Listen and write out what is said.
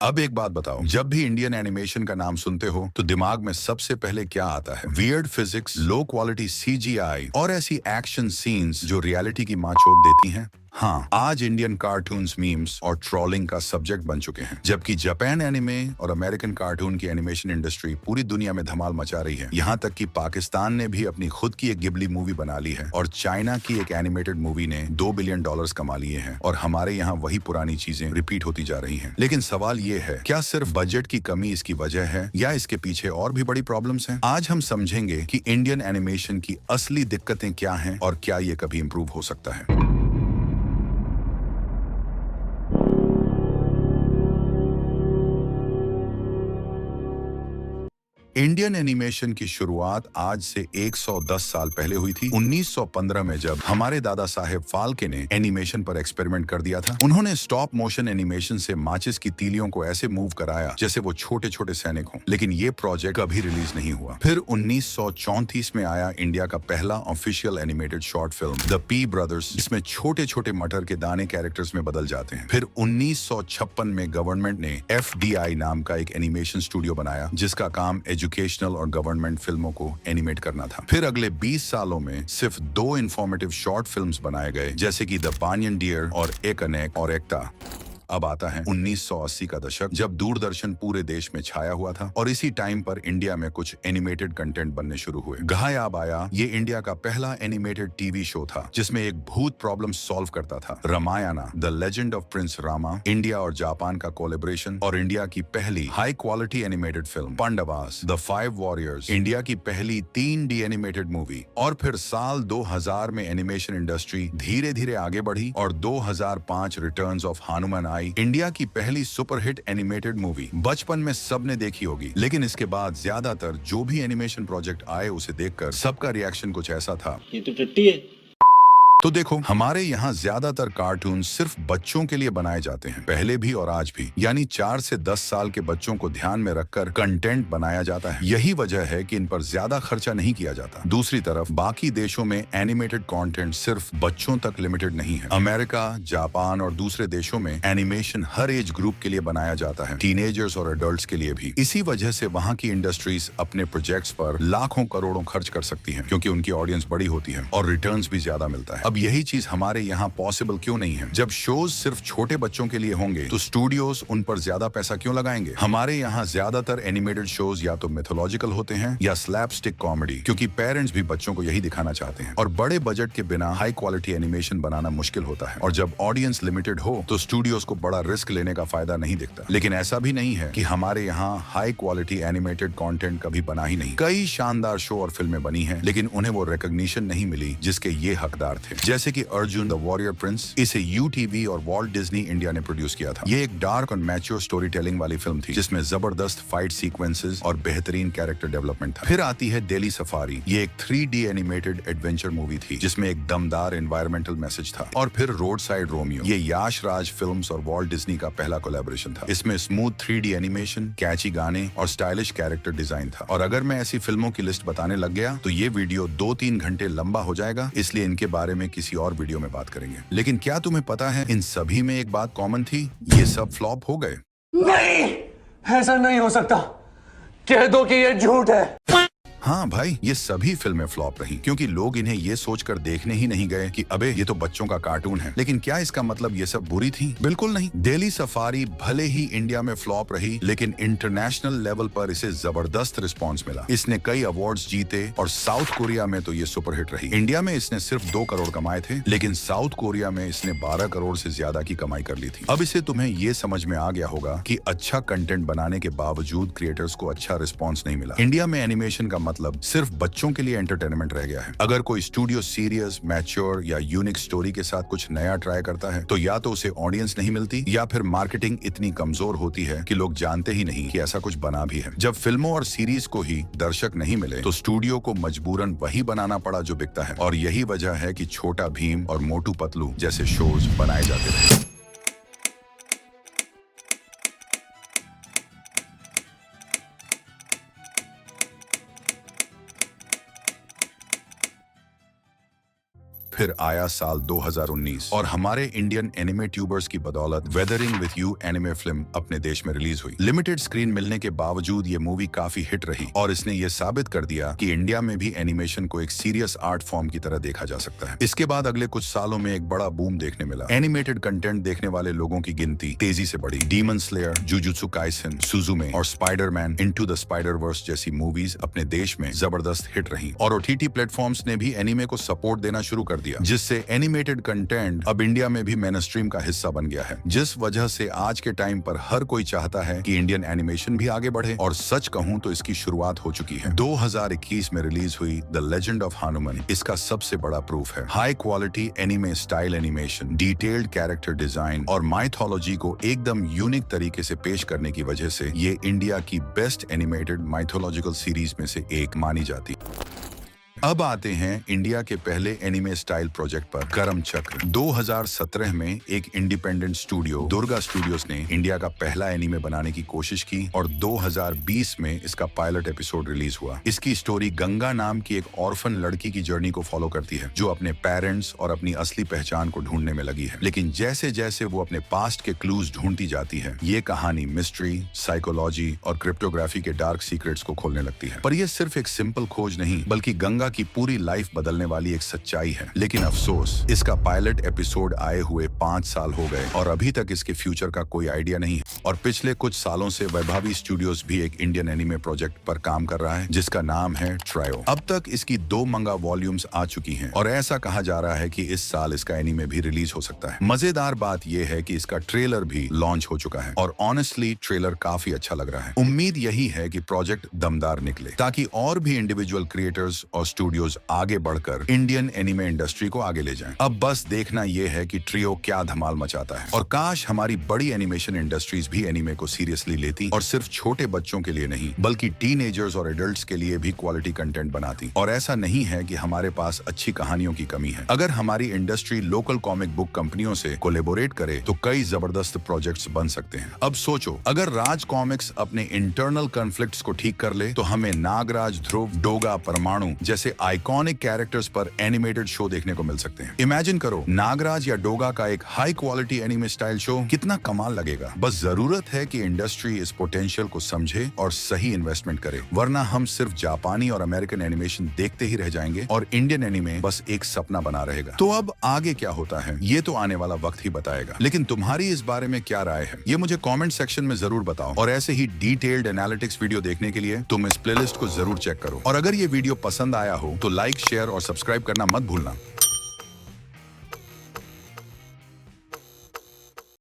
अब एक बात बताओ, जब भी इंडियन एनिमेशन का नाम सुनते हो तो दिमाग में सबसे पहले क्या आता है? Weird physics, low quality CGI और ऐसी एक्शन सीन्स जो रियलिटी की माँ चोद देती हैं? हाँ, आज इंडियन कार्टून्स, मीम्स और ट्रोलिंग का सब्जेक्ट बन चुके हैं, जबकि जापान एनिमे और अमेरिकन कार्टून की एनिमेशन इंडस्ट्री पूरी दुनिया में धमाल मचा रही है। यहाँ तक कि पाकिस्तान ने भी अपनी खुद की एक गिबली मूवी बना ली है और चाइना की एक एनिमेटेड मूवी ने $2 बिलियन कमा लिए हैं और हमारे यहाँ वही पुरानी चीजें रिपीट होती जा रही हैं। लेकिन सवाल ये है, क्या सिर्फ बजट की कमी इसकी वजह है या इसके पीछे और भी बड़ी प्रॉब्लम्स हैं? आज हम समझेंगे कि इंडियन एनिमेशन की असली दिक्कतें क्या हैं और क्या ये कभी इंप्रूव हो सकता है। इंडियन एनिमेशन की शुरुआत आज से 110 साल पहले हुई थी। 1915 में जब हमारे दादा साहेब फाल्के ने एनिमेशन पर एक्सपेरिमेंट कर दिया था। उन्होंने स्टॉप मोशन एनिमेशन से माचिस की तीलियों को ऐसे मूव कराया जैसे वो छोटे छोटे सैनिक हों। लेकिन ये प्रोजेक्ट कभी रिलीज नहीं हुआ। फिर 1934 में आया इंडिया का पहला official animated short film the P brothers, जिसमें छोटे छोटे मटर के दाने कैरेक्टर्स में बदल जाते हैं। फिर 1956 में गवर्नमेंट ने FDI नाम का एक एनिमेशन स्टूडियो बनाया जिसका काम एजुकेशनल और गवर्नमेंट फिल्मों को एनिमेट करना था। फिर अगले 20 सालों में सिर्फ 2 इंफॉर्मेटिव शॉर्ट फिल्म्स बनाए गए, जैसे कि द पानियन डियर और एक अनेक और एकता। अब आता है 1980 का दशक, जब दूरदर्शन पूरे देश में छाया हुआ था और इसी टाइम पर इंडिया में कुछ एनिमेटेड कंटेंट बनने शुरू हुए। गायब आया ये इंडिया का पहला एनिमेटेड टीवी शो था जिसमें एक भूत प्रॉब्लम सॉल्व करता था। Ramayana the legend of Prince Rama, India और जापान का कोलेब्रेशन, और इंडिया की पहली high quality animated film Pandavas the 5 warriors, India की पहली 3D एनिमेटेड मूवी। और फिर साल 2000 में एनिमेशन इंडस्ट्री धीरे धीरे आगे बढ़ी और 2005 रिटर्न्स ऑफ हनुमान, इंडिया की पहली सुपरहिट एनिमेटेड मूवी। बचपन में सबने देखी होगी, लेकिन इसके बाद ज्यादातर जो भी एनिमेशन प्रोजेक्ट आए उसे देखकर सबका रिएक्शन कुछ ऐसा था, ये तो टट्टी है। तो देखो, हमारे यहाँ ज्यादातर कार्टून सिर्फ बच्चों के लिए बनाए जाते हैं, पहले भी और आज भी। यानी 4 से 10 साल के बच्चों को ध्यान में रखकर कंटेंट बनाया जाता है। यही वजह है कि इन पर ज्यादा खर्चा नहीं किया जाता। दूसरी तरफ बाकी देशों में एनिमेटेड कंटेंट सिर्फ बच्चों तक लिमिटेड नहीं है। अमेरिका, जापान और दूसरे देशों में एनिमेशन हर एज ग्रुप के लिए बनाया जाता है, टीनेजर्स और एडल्ट्स के लिए भी। इसी वजह से वहाँ की इंडस्ट्रीज अपने प्रोजेक्ट्स पर लाखों करोड़ों खर्च कर सकती है, क्योंकि उनकी ऑडियंस बड़ी होती है और रिटर्न्स भी ज्यादा मिलता है। अब यही चीज हमारे यहाँ पॉसिबल क्यों नहीं है? जब शोज सिर्फ छोटे बच्चों के लिए होंगे तो स्टूडियोज उन पर ज्यादा पैसा क्यों लगाएंगे? हमारे यहाँ ज्यादातर एनिमेटेड शोज या तो मिथोलॉजिकल होते हैं या स्लैपस्टिक कॉमेडी, क्योंकि पेरेंट्स भी बच्चों को यही दिखाना चाहते हैं। और बड़े बजट के बिना हाई क्वालिटी एनिमेशन बनाना मुश्किल होता है, और जब ऑडियंस लिमिटेड हो तो स्टूडियोज को बड़ा रिस्क लेने का फायदा नहीं दिखता। लेकिन ऐसा भी नहीं है कि हमारे यहाँ हाई क्वालिटी एनिमेटेड कंटेंट कभी बना ही नहीं। कई शानदार शो और फिल्में बनी हैं, लेकिन उन्हें वो रिकॉग्निशन नहीं मिली जिसके ये हकदार थे। जैसे कि अर्जुन द वॉरियर प्रिंस, इसे UTV और वॉल्ट डिज्नी इंडिया ने प्रोड्यूस किया था। ये एक डार्क और मैच्योर स्टोरी टेलिंग वाली फिल्म थी जिसमें जबरदस्त फाइट सीक्वेंसेस और बेहतरीन कैरेक्टर डेवलपमेंट था। फिर आती है दिल्ली सफारी, ये एक 3D एनिमेटेड एडवेंचर मूवी थी जिसमें एक दमदार एनवायरमेंटल मैसेज था। और फिर रोड साइड रोमियो, ये याश राज फिल्म्स और वॉल्ट डिज्नी का पहला कोलैबोरेशन था। इसमें स्मूथ 3D एनिमेशन, कैची गाने और स्टाइलिश कैरेक्टर डिजाइन था। और अगर मैं ऐसी फिल्मों की लिस्ट बताने लग गया तो ये वीडियो 2-3 घंटे लंबा हो जाएगा, इसलिए इनके बारे में किसी और वीडियो में बात करेंगे। लेकिन क्या तुम्हें पता है, इन सभी में एक बात कॉमन थी, ये सब फ्लॉप हो गए। नहीं, ऐसा नहीं हो सकता। कह दो कि ये झूठ है। हाँ भाई, ये सभी फिल्में फ्लॉप रही क्योंकि लोग इन्हें ये सोचकर देखने ही नहीं गए कि अबे ये तो बच्चों का कार्टून है। लेकिन क्या इसका मतलब ये सब बुरी थी? बिल्कुल नहीं। दिल्ली सफारी भले ही इंडिया में फ्लॉप रही, लेकिन इंटरनेशनल लेवल पर इसे जबरदस्त रिस्पॉन्स मिला। इसने कई अवार्ड्स जीते और साउथ कोरिया में तो ये सुपरहिट रही। इंडिया में इसने सिर्फ 2 करोड़ कमाए थे, लेकिन साउथ कोरिया में इसने 12 करोड़ से ज्यादा की कमाई कर ली थी। अब इसे तुम्हें ये समझ में आ गया होगा कि अच्छा कंटेंट बनाने के बावजूद क्रिएटर्स को अच्छा रिस्पॉन्स नहीं मिला। इंडिया में एनिमेशन का मतलब सिर्फ बच्चों के लिए एंटरटेनमेंट रह गया है। अगर कोई स्टूडियो सीरियस, मैच्योर या यूनिक स्टोरी के साथ कुछ नया ट्राई करता है तो या तो उसे ऑडियंस नहीं मिलती या फिर मार्केटिंग इतनी कमजोर होती है कि लोग जानते ही नहीं कि ऐसा कुछ बना भी है। जब फिल्मों और सीरीज को ही दर्शक नहीं मिले तो स्टूडियो को मजबूरन वही बनाना पड़ा जो बिकता है। और यही वजह है कि छोटा भीम और मोटू पतलू जैसे शोज बनाए जाते रहे। फिर आया साल 2019 और हमारे इंडियन एनिमे ट्यूबर्स की बदौलत weathering with you anime film अपने देश में रिलीज हुई। लिमिटेड स्क्रीन मिलने के बावजूद ये मूवी काफी हिट रही और इसने ये साबित कर दिया कि इंडिया में भी एनिमेशन को एक सीरियस आर्ट फॉर्म की तरह देखा जा सकता है। इसके बाद अगले कुछ सालों में एक बड़ा बूम देखने मिला। एनिमेटेड कंटेंट देखने वाले लोगों की गिनती तेजी से बढ़ी। डीमन स्लेयर, जुजुत्सु काइसेन, सुजुमे और स्पाइडरमैन इनटू द स्पाइडरवर्स जैसी मूवीज अपने देश में जबरदस्त हिट रही और ओटीटी प्लेटफॉर्म्स ने भी एनिमे को सपोर्ट देना शुरू कर दिया, जिससे एनिमेटेड कंटेंट अब इंडिया में भी मेनस्ट्रीम का हिस्सा बन गया है। जिस वजह से आज के टाइम पर हर कोई चाहता है कि इंडियन एनिमेशन भी आगे बढ़े और सच कहूं तो इसकी शुरुआत हो चुकी है। 2021 में रिलीज हुई द लेजेंड ऑफ हनुमान इसका सबसे बड़ा प्रूफ है। High quality anime style animation, detailed character design और माइथोलॉजी को एकदम यूनिक तरीके से पेश करने की वजह से ये इंडिया की बेस्ट एनिमेटेड माइथोलॉजिकल सीरीज में से एक मानी जाती है। अब आते हैं इंडिया के पहले एनिमे स्टाइल प्रोजेक्ट पर, करम चक्र। 2017 में एक इंडिपेंडेंट स्टूडियो दुर्गा स्टूडियोज ने इंडिया का पहला एनिमे बनाने की कोशिश की और 2020 में इसका पायलट एपिसोड रिलीज हुआ। इसकी स्टोरी गंगा नाम की एक ऑर्फन लड़की की जर्नी को फॉलो करती है, जो अपने पेरेंट्स और अपनी असली पहचान को ढूंढने में लगी है। लेकिन जैसे जैसे वो अपने पास्ट के क्लूज ढूंढती जाती है, ये कहानी मिस्ट्री, साइकोलॉजी और क्रिप्टोग्राफी के डार्क सीक्रेट्स को खोलने लगती है। पर यह सिर्फ एक सिंपल खोज नहीं, बल्कि गंगा की पूरी लाइफ बदलने वाली एक सच्चाई है। लेकिन अफसोस, इसका पायलट एपिसोड आए हुए 5 साल हो गए और अभी तक इसके फ्यूचर का कोई आइडिया नहीं है। और पिछले कुछ सालों से वैभवी स्टूडियोज भी एक इंडियन एनिमे प्रोजेक्ट पर काम कर रहा है, जिसका नाम है ट्रायो। अब तक इसकी 2 मंगा वॉल्यूम्स आ चुकी हैं और ऐसा कहा जा रहा है कि इस साल इसका एनिमे भी रिलीज हो सकता है। मजेदार बात यह है कि इसका ट्रेलर भी लॉन्च हो चुका है और ऑनेस्टली ट्रेलर काफी अच्छा लग रहा है। उम्मीद यही है कि प्रोजेक्ट दमदार निकले, ताकि और भी इंडिविजुअल क्रिएटर्स और स्टूडियोज आगे बढ़कर इंडियन एनिमे इंडस्ट्री को आगे ले जाएं। अब बस देखना यह है कि ट्रियो क्या धमाल मचाता है। और काश हमारी बड़ी एनिमेशन इंडस्ट्रीज भी एनिमे को सीरियसली लेती और सिर्फ छोटे बच्चों के लिए नहीं, बल्कि टीनेजर्स और एडल्ट्स के लिए भी क्वालिटी कंटेंट बनाती। और ऐसा नहीं है कि हमारे पास अच्छी कहानियों की कमी है। अगर हमारी इंडस्ट्री लोकल कॉमिक बुक कंपनियों से कोलैबोरेट करे तो कई जबरदस्त प्रोजेक्ट्स बन सकते हैं। अब सोचो, अगर राज कॉमिक्स अपने इंटरनल कॉन्फ्लिक्ट्स को ठीक कर ले तो हमें नागराज, ध्रुव, डोगा, परमाणु जैसे आइकॉनिक कैरेक्टर्स पर एनिमेटेड शो देखने को मिल सकते हैं। इमेजिन करो, नागराज या डोगा का एक high quality anime style show, कितना कमाल लगेगा। बस जरूरत है कि इंडस्ट्री इस पोटेंशियल को समझे और सही इन्वेस्टमेंट करे, वरना हम सिर्फ जापानी और अमेरिकन एनिमेशन देखते ही रह जाएंगे और इंडियन एनिमे बस एक सपना बना रहेगा। तो अब आगे क्या होता है ये तो आने वाला वक्त ही बताएगा। लेकिन तुम्हारी इस बारे में क्या राय है, ये मुझे कमेंट सेक्शन में जरूर बताओ। और ऐसे ही डिटेल्ड एनालिटिक्स वीडियो देखने के लिए तुम इस प्लेलिस्ट को जरूर चेक करो। और अगर ये वीडियो पसंद आया हो तो लाइक, शेयर और सब्सक्राइब करना मत भूलना।